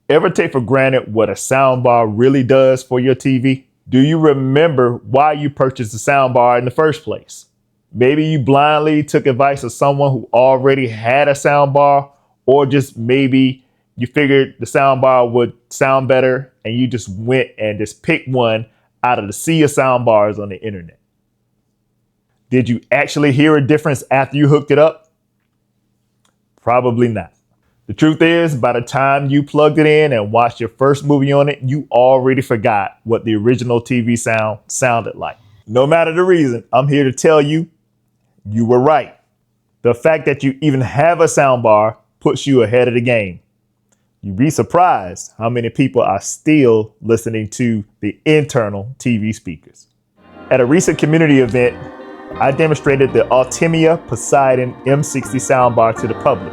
Ever take for granted what a soundbar really does for your TV? Do you remember why you purchased the soundbar in the first place? Maybe you blindly took advice of someone who already had a soundbar, or just maybe you figured the soundbar would sound better and you just went and just picked one out of the sea of soundbars on the internet. Did you actually hear a difference after you hooked it up? Probably not. The truth is, by the time you plugged it in and watched your first movie on it, you already forgot what the original TV sound sounded like. No matter the reason, I'm here to tell you, you were right. The fact that you even have a soundbar puts you ahead of the game. You'd be surprised how many people are still listening to the internal TV speakers. At a recent community event, I demonstrated the Ultimea Poseidon M60 soundbar to the public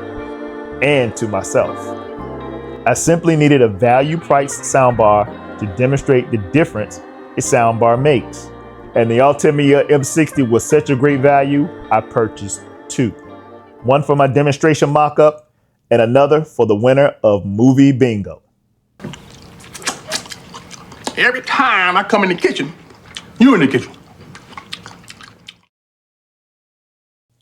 and to myself. I simply needed a value-priced soundbar to demonstrate the difference a soundbar makes. And the Ultimea M60 was such a great value, I purchased two. One for my demonstration mock-up and another for the winner of Movie Bingo. Every time I come in the kitchen, you in the kitchen.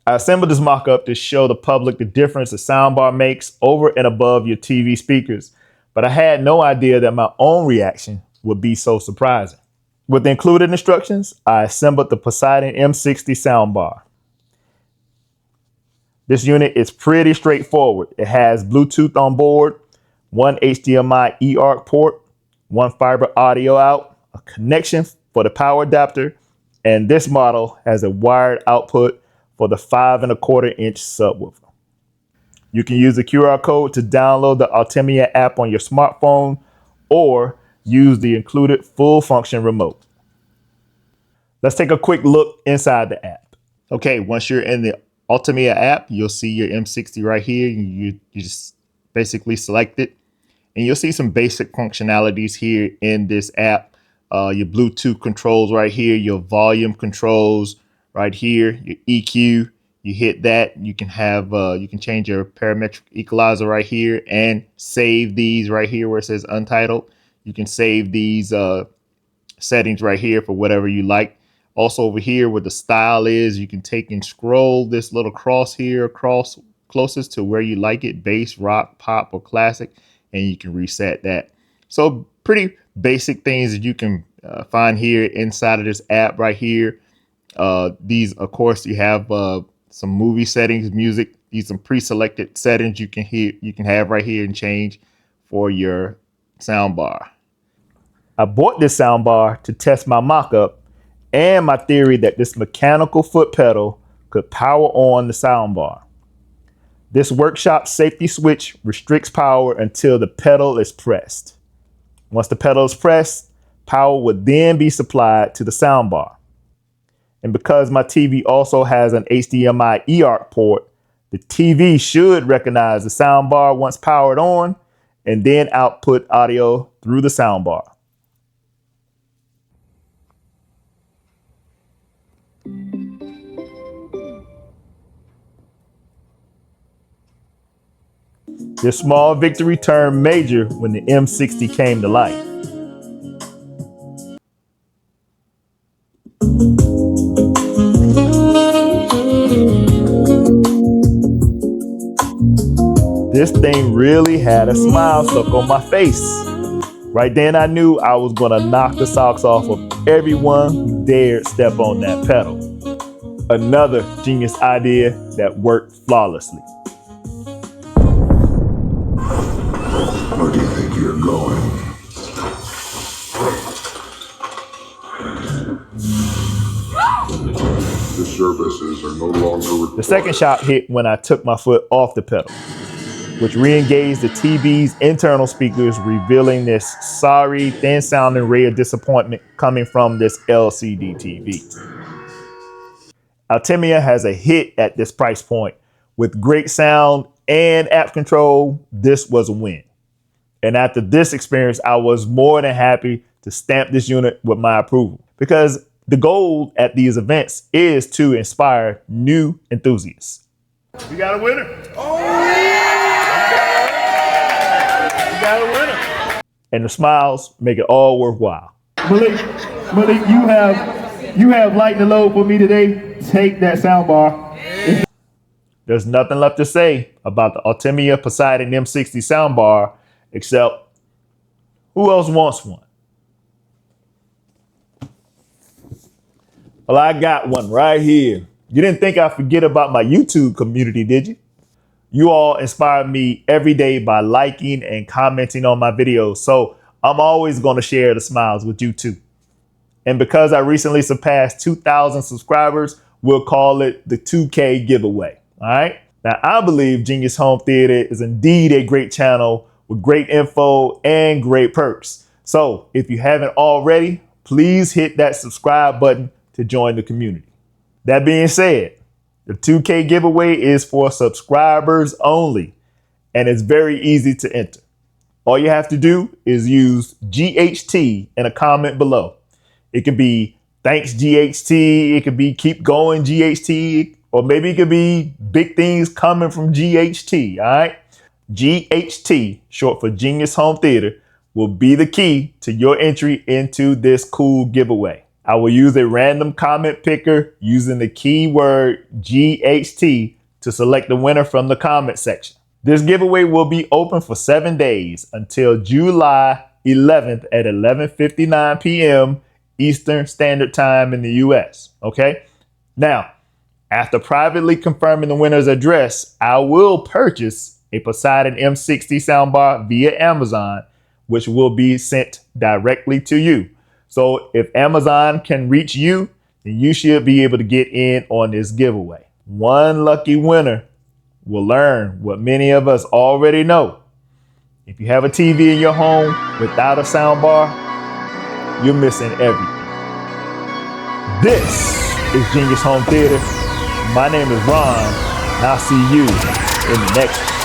I assembled this mock-up to show the public the difference a soundbar makes over and above your TV speakers, but I had no idea that my own reaction would be so surprising. With the included instructions, I assembled the Poseidon M60 soundbar. This unit is pretty straightforward. It has Bluetooth on board, one HDMI eARC port, one fiber audio out, a connection for the power adapter, and this model has a wired output for the 5.25-inch subwoofer. You can use the QR code to download the Ultimea app on your smartphone or use the included full function remote. Let's take a quick look inside the app. Okay, once you're in the Ultimea app, you'll see your M60 right here. You just basically select it and you'll see some basic functionalities here in this app. Your Bluetooth controls right here, your volume controls right here, your EQ, you hit that, you can have, you can change your parametric equalizer right here and save these right here where it says untitled. You can save these settings right here for whatever you like. Also over here where the style is, you can take and scroll this little cross here across closest to where you like it, bass, rock, pop, or classic, and you can reset that. So pretty basic things that you can find here inside of this app right here. These, of course, you have some movie settings, music. These some pre-selected settings you can have right here and change for your soundbar. I bought this soundbar to test my mock-up and my theory that this mechanical foot pedal could power on the soundbar. This workshop safety switch restricts power until the pedal is pressed. Once the pedal is pressed, power would then be supplied to the soundbar. And because my TV also has an HDMI eARC port, the TV should recognize the soundbar once powered on and then output audio through the soundbar. This small victory turned major when the M60 came to life. This thing really had a smile stuck on my face. Right then I knew I was gonna knock the socks off of everyone who dared step on that pedal. Another genius idea that worked flawlessly. Where do you think you're going? The services are no longer required. The second shot hit when I took my foot off the pedal, which re-engaged the TV's internal speakers, revealing this sorry, thin-sounding ray of disappointment coming from this LCD TV. Ultimea has a hit at this price point. With great sound and app control, this was a win. And after this experience, I was more than happy to stamp this unit with my approval, because the goal at these events is to inspire new enthusiasts. We got a winner. Oh, yeah! got a winner. And the smiles make it all worthwhile. Malik, you have lightened the load for me today. Take that soundbar. There's nothing left to say about the Ultimea Poseidon M60 soundbar except who else wants one? Well, I got one right here. You didn't think I'd forget about my YouTube community, did you? You all inspire me every day by liking and commenting on my videos, so I'm always going to share the smiles with you too. And because I recently surpassed 2,000 subscribers, we'll call it the 2K giveaway. All right. Now, I believe Genius Home Theater is indeed a great channel with great info and great perks. So if you haven't already, please hit that subscribe button to join the community. That being said, the 2K giveaway is for subscribers only, and it's very easy to enter. All you have to do is use GHT in a comment below. It could be thanks GHT, it could be keep going GHT, or maybe it could be big things coming from GHT, all right? GHT, short for Genius Home Theater, will be the key to your entry into this cool giveaway. I will use a random comment picker using the keyword GHT to select the winner from the comment section. This giveaway will be open for 7 days until July 11th at 11:59 p.m. Eastern Standard Time in the US, okay? Now, after privately confirming the winner's address, I will purchase a Poseidon M60 soundbar via Amazon, which will be sent directly to you. So if Amazon can reach you, then you should be able to get in on this giveaway. One lucky winner will learn what many of us already know. If you have a TV in your home without a soundbar, you're missing everything. This is Genius Home Theater. My name is Ron, and I'll see you in the next one.